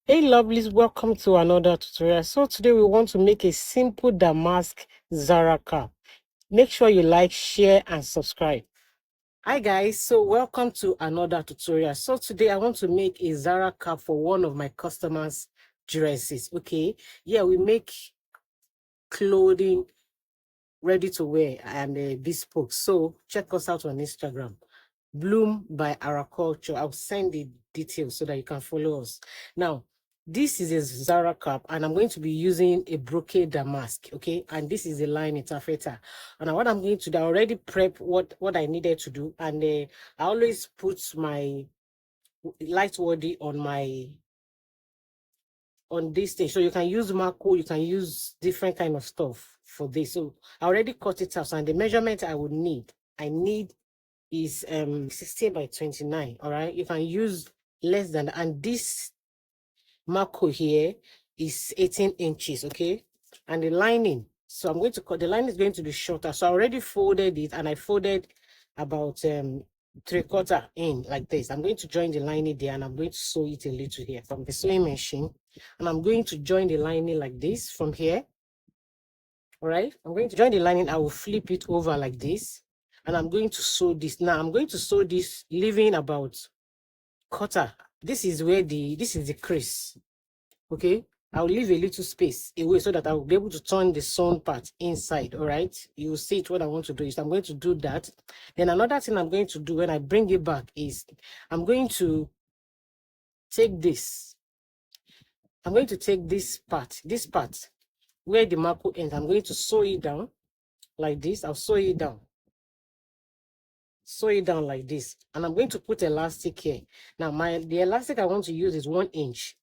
Hey lovelies, welcome to another tutorial. So today we want to make a simple damask Zara cap. Make sure you like, share and subscribe. Hi guys, so welcome to another tutorial. So today I want to make a Zara cap for one of my customers' dresses. Okay, yeah, we make clothing ready to wear and bespoke. So check us out on Instagram. Bloom by Our Culture. I'll send the details so that you can follow us. Now, this is a Zara cap, and I'm going to be using a brocade damask, okay? And this is a line interpreter. And what I'm going to do, I already prep what I needed to do, and I always put my light wordy on this stage. So you can use Marco, you can use different kind of stuff for this. So I already cut it out, and the measurement I need is 16 by 29. All right, you can use less than, and this Marco here is 18 inches. Okay, and the lining, so I'm going to cut the line is going to be shorter. So I already folded it, and I folded about 3/4 in like this. I'm going to join the lining there, and I'm going to sew it a little here from the sewing machine, and I'm going to join the lining like this from here. All right, I'm going to join the lining. I will flip it over like this, and I'm going to sew this. Now I'm going to sew this, leaving about quarter. This is the crease. Okay, I'll leave a little space away so that I will be able to turn the sewn part inside. All right, you will see it. What I want to do is I'm going to do that. Then another thing I'm going to do when I bring it back is I'm going to take this. I'm going to take this part where the marco ends. I'm going to sew it down like this. I'll sew it down like this, and I'm going to put elastic here. Now the elastic I want to use is 1 inch,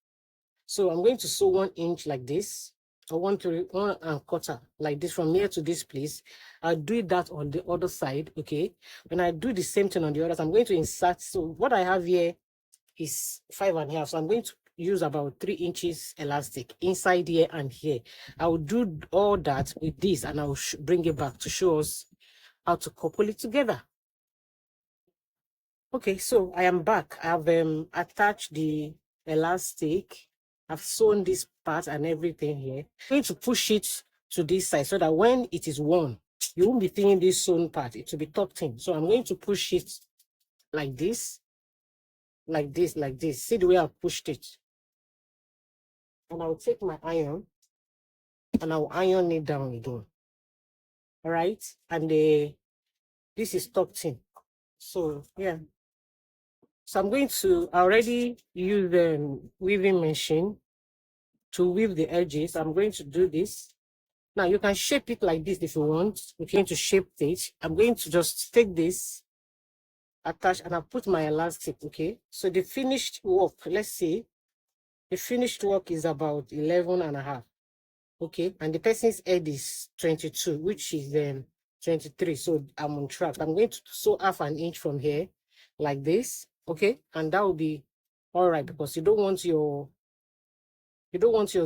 so I'm going to sew 1 inch like this. I want to 1/4 like this from here to this place. I'll do that on the other side. Okay, when I do the same thing on the others, I'm going to insert. So what I have here is 5.5, so I'm going to use about 3 inches elastic inside here and here. I will do all that with this, and I'll bring it back to show us how to couple it together. Okay, so I am back. I've attached the elastic. I've sewn this part and everything here. I'm going to push it to this side so that when it is worn, you won't be seeing this sewn part. It will be tucked in. So I'm going to push it like this, like this, like this. See the way I've pushed it. And I'll take my iron and I'll iron it down again. All right, and this is tucked in. So yeah. So I'm going to already use the weaving machine to weave the edges. I'm going to do this. Now you can shape it like this if you want. We're going to shape it. I'm going to just take this, attach, and I put my elastic. Okay, so the finished work, let's see, the finished work is about 11.5. Okay, and the person's head is 22, which is 23. So I'm on track. I'm going to sew 1/2 inch from here like this. Okay, and that will be all right, because you don't want your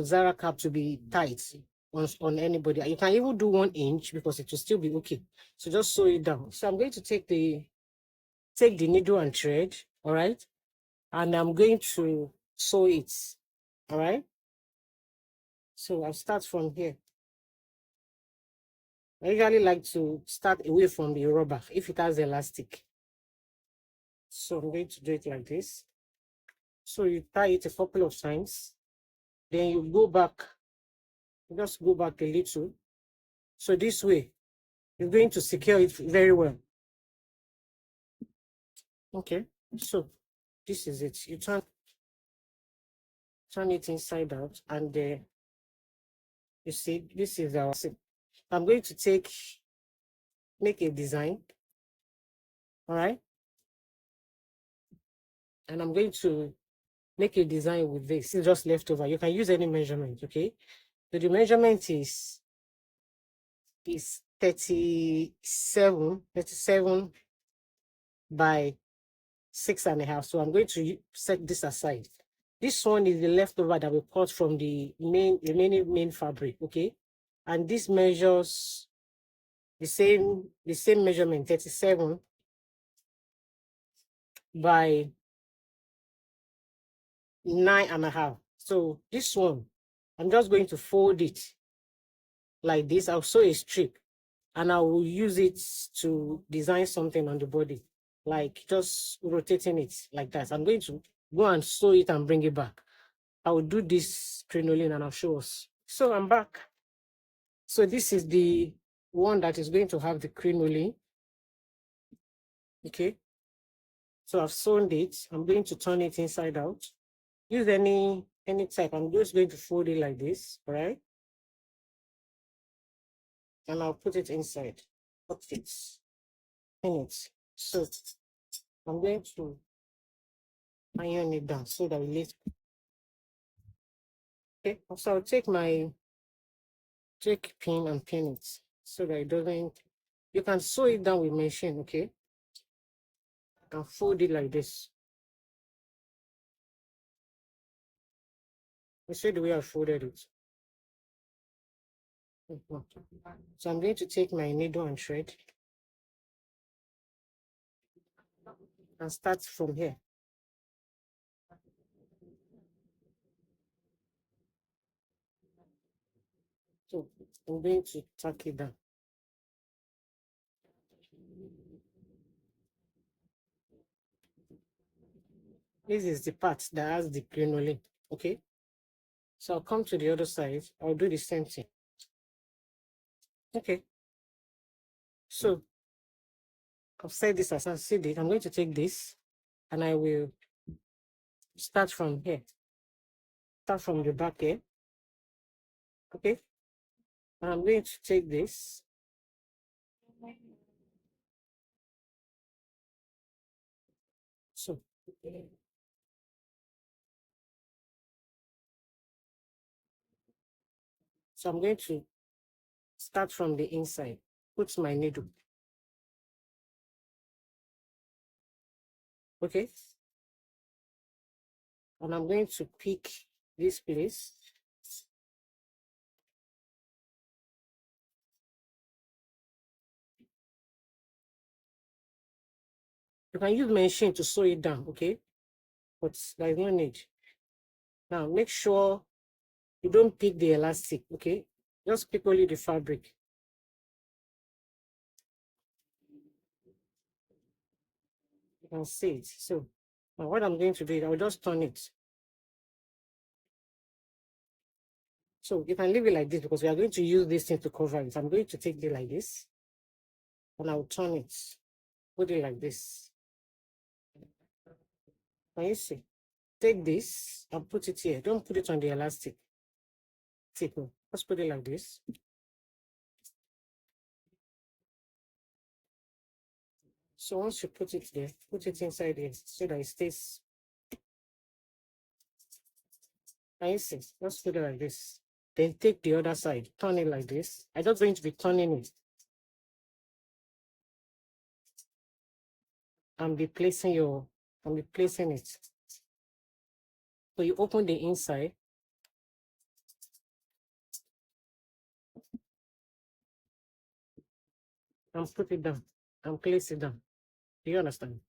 Zara cap to be tight on anybody. You can even do 1 inch because it will still be okay. So just sew it down. So I'm going to take the needle and thread, all right, and I'm going to sew it. All right, so I'll start from here. I usually like to start away from the rubber if it has elastic. So I'm going to do it like this. So you tie it a couple of times, then you go back, just go back a little. So this way, you're going to secure it very well. Okay, so this is it. You turn it inside out, and you see, this is our. I'm going to make a design. All right, and I'm going to make a design with this. It's just leftover. You can use any measurement. Okay, so the measurement is 37 by 6.5. So I'm going to set this aside. This one is the leftover that we cut from the remaining main fabric. Okay, and this measures the same measurement, 37 by 9.5. So this one, I'm just going to fold it like this. I'll sew a strip and I will use it to design something on the body, like just rotating it like that. I'm going to go and sew it and bring it back. I will do this crinoline and I'll show us. So I'm back. So this is the one that is going to have the crinoline. Okay. So I've sewn it. I'm going to turn it inside out. Use any type. I'm just going to fold it like this, all right? And I'll put it inside. Put it in it. So I'm going to iron it down so that it lays. Okay. So I'll take my pin and pin it so that it doesn't. You can sew it down with machine, okay? And fold it like this. You see the way I folded it. So I'm going to take my needle and thread and start from here. So I'm going to tack it down. This is the part that has the crinoline, okay? So I'll come to the other side. I'll do the same thing. Okay. So I've said this as I said it. I'm going to take this and I will start from here. Start from the back here. Okay. And I'm going to take this. So I'm going to start from the inside. Put my needle. Okay. And I'm going to pick this place. You can use machine to sew it down, okay? But there's no need. Now make sure you don't pick the elastic, okay? Just pick only the fabric. You can see it. So now what I'm going to do is I'll just turn it. So you can leave it like this because we are going to use this thing to cover it. I'm going to take it like this and I'll turn it. Put it like this. Can you see? Take this and put it here. Don't put it on the elastic. Take it. Let's put it like this. So once you put it there, put it inside here so that it stays. Can you see? Let's put it like this. Then take the other side, turn it like this. I'm just going to be turning it and be placing it. So you open the inside and put it down and place it down. Do you understand?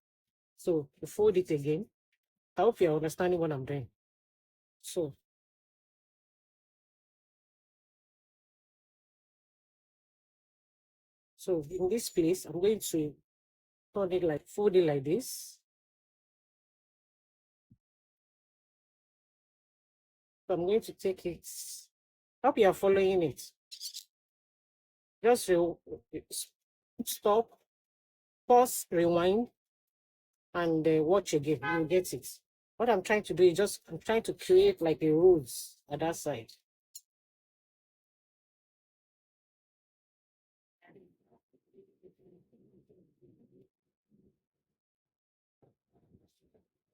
So you fold it again. I hope you're understanding what I'm doing. So in this place, I'm going to turn it like fold it like this. So I'm going to take it. Hope you are following it. Just stop, pause, rewind, and watch again. You'll get it. What I'm trying to do is I'm trying to create like a rose at that side.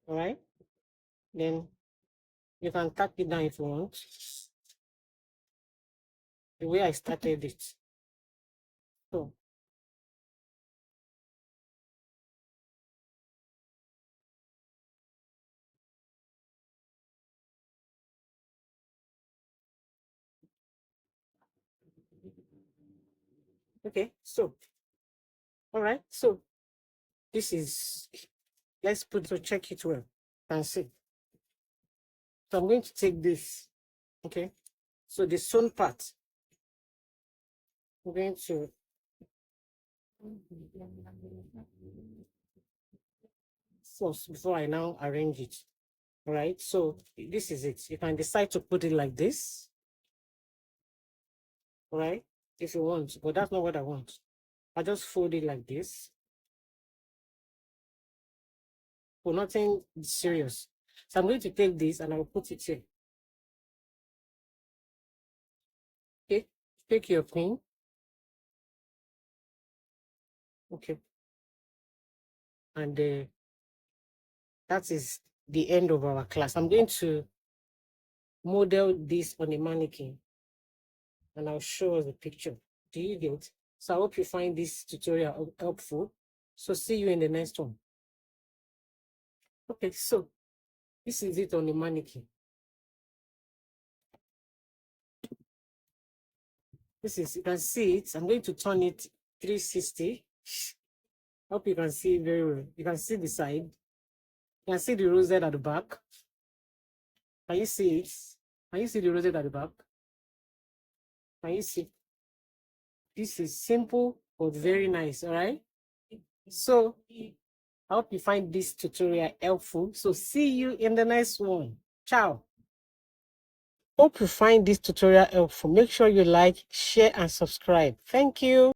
All right. Then you can tack it down if you want. The way I started it. So okay. So all right. So this is, let's put to check it well. You can see. So I'm going to take this. Okay. So the sewn part, I'm going to first before I now arrange it. All right. So this is it. You can decide to put it like this. All right. If you want, but that's not what I want. I just fold it like this. For nothing serious. So I'm going to take this and I'll put it here. Okay. Take your pin. Okay. And that is the end of our class. I'm going to model this on a mannequin and I'll show us the picture. Do you get? So I hope you find this tutorial helpful. So see you in the next one. Okay, so this is it on the mannequin. This is, you can see it. I'm going to turn it 360. Hope you can see it very well. You can see the side. You can see the rosette at the back. Can you see it? Can you see the rosette at the back? Can you see? This is simple but very nice, all right? So I hope you find this tutorial helpful. So see you in the next one. Ciao. Hope you find this tutorial helpful. Make sure you like, share, and subscribe. Thank you.